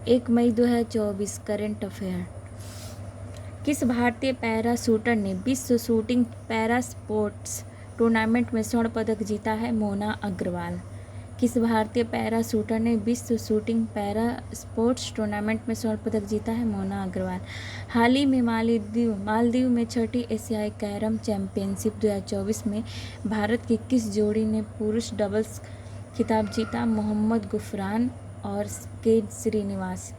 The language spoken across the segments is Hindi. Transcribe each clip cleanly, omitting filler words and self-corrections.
1 मई 2024 करंट अफेयर। किस भारतीय पैरा शूटर ने विश्व शूटिंग पैरा स्पोर्ट्स टूर्नामेंट में स्वर्ण पदक जीता है? मोना अग्रवाल। किस भारतीय पैरा शूटर ने विश्व शूटिंग पैरा स्पोर्ट्स टूर्नामेंट में स्वर्ण पदक जीता है? मोना अग्रवाल। हाल ही में मालदीव में छठी एशियाई कैरम चैंपियनशिप 2024 में भारत की किस जोड़ी ने पुरुष डबल्स खिताब जीता? मोहम्मद गुफरान और के श्रीनिवास।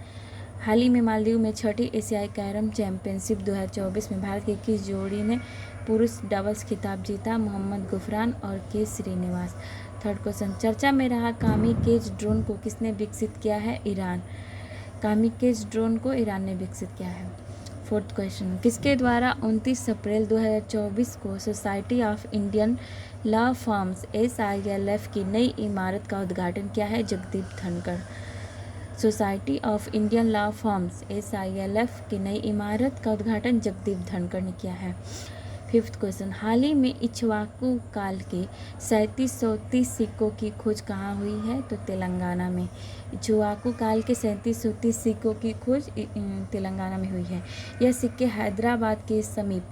हाल ही में मालदीव में छठी एशियाई कैरम चैंपियनशिप 2024 में भारत की किस जोड़ी ने पुरुष डबल्स खिताब जीता? मोहम्मद गुफरान और के श्रीनिवास। थर्ड क्वेश्चन, चर्चा में रहा कामिकेज ड्रोन को किसने विकसित किया है? ईरान। कामिकेज ड्रोन को ईरान ने विकसित किया है। फोर्थ क्वेश्चन, किसके द्वारा 29 अप्रैल 2024 को society of Indian law firms SILF की नई इमारत का उद्घाटन किया है? Jagdeep Dhankhar. Society of Indian law firms SILF की नई इमारत का उद्घाटन जगदीप धनखड़ ने किया है। फिफ्थ क्वेश्चन, हाल ही में इक्ष्वाकु काल के 3730 सिक्कों की खोज कहाँ हुई है? तो तेलंगाना में। इक्ष्वाकु काल के 3730 सिक्कों की खोज तेलंगाना में हुई है। यह सिक्के हैदराबाद के समीप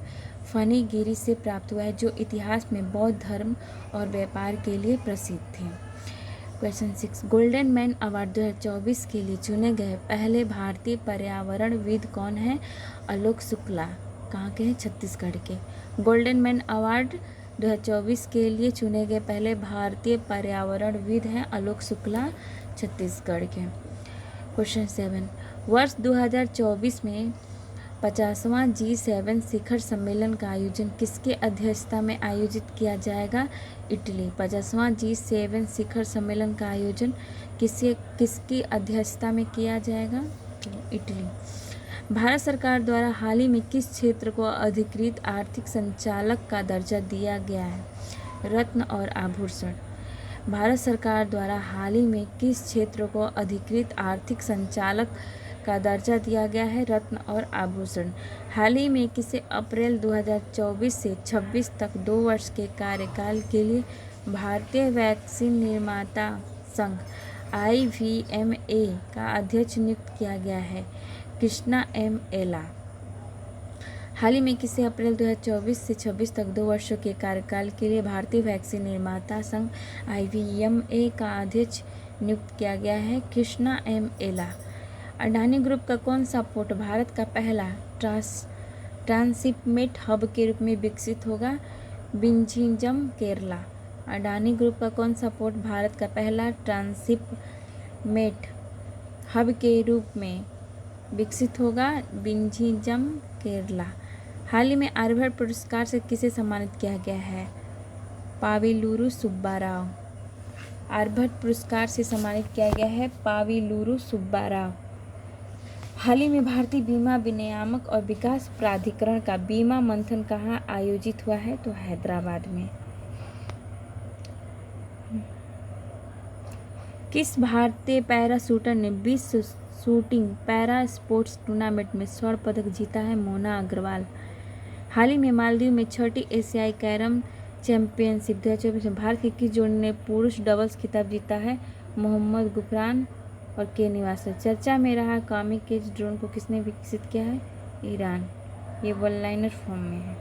फनीगिरी से प्राप्त हुआ है, जो इतिहास में बौद्ध धर्म और व्यापार के लिए प्रसिद्ध थे। क्वेश्चन 6, गोल्डन मैन अवार्ड 2024 के लिए चुने गए पहले भारतीय पर्यावरणविद कौन हैं? आलोक शुक्ला। कहाँ के हैं? छत्तीसगढ़ के। गोल्डन मैन अवार्ड 2024 के लिए चुने गए पहले भारतीय पर्यावरणविद हैं आलोक शुक्ला, छत्तीसगढ़ के। क्वेश्चन 7, वर्ष 2024 में 50वां G7 शिखर सम्मेलन का आयोजन किसके अध्यक्षता में आयोजित किया जाएगा? इटली। 50वां G7 शिखर सम्मेलन का आयोजन किसकी अध्यक्षता में किया जाएगा? तो इटली। भारत सरकार द्वारा हाल ही में किस क्षेत्र को अधिकृत आर्थिक संचालक का दर्जा दिया गया है? रत्न और आभूषण। भारत सरकार द्वारा हाल ही में किस क्षेत्र को अधिकृत आर्थिक संचालक का दर्जा दिया गया है? रत्न और आभूषण। हाल ही में किसे अप्रैल 2024 से 26 तक 2 वर्ष के कार्यकाल के लिए भारतीय वैक्सीन निर्माता संघ IVMA का अध्यक्ष नियुक्त किया गया है? कृष्णा M. एला। हाल ही में किसे अप्रैल 2024 से 26 तक 2 वर्षों के कार्यकाल के लिए भारतीय वैक्सीन निर्माता संघ IVMA का अध्यक्ष नियुक्त किया गया है? कृष्णा M. एला। अडानी ग्रुप का कौन सा पोर्ट भारत का पहला ट्रांसशिपमेंट हब के रूप में विकसित होगा? विंझीजम, केरला। अडानी ग्रुप का कौन सा पोर्ट भारत का पहला ट्रांसशिपमेंट हब के रूप में विकसित होगा? विंझीजम, केरला। हाल ही में आर्यभट्ट पुरस्कार से किसे सम्मानित किया गया है? पाविलुरु सुब्बाराव। आर्यभट्ट पुरस्कार से सम्मानित किया गया है पाविलुरु सुब्बाराव। हाल ही में भारतीय बीमा विनियामक और विकास प्राधिकरण का बीमा मंथन कहाँ आयोजित हुआ है? तो हैदराबाद में। किस भारतीय पैरा शूटर ने विश्व शूटिंग पैरा स्पोर्ट्स टूर्नामेंट में स्वर्ण पदक जीता है? मोना अग्रवाल। हाल ही में मालदीव में छठी एशियाई कैरम चैंपियनशिप 2024 में भारत की किस जोड़ी ने पुरुष डबल्स खिताब जीता है? मोहम्मद गुफरान और के निवास। चर्चा में रहा कामिकेज ड्रोन को किसने विकसित किया है? ईरान। ये वन लाइनर फॉर्म में है।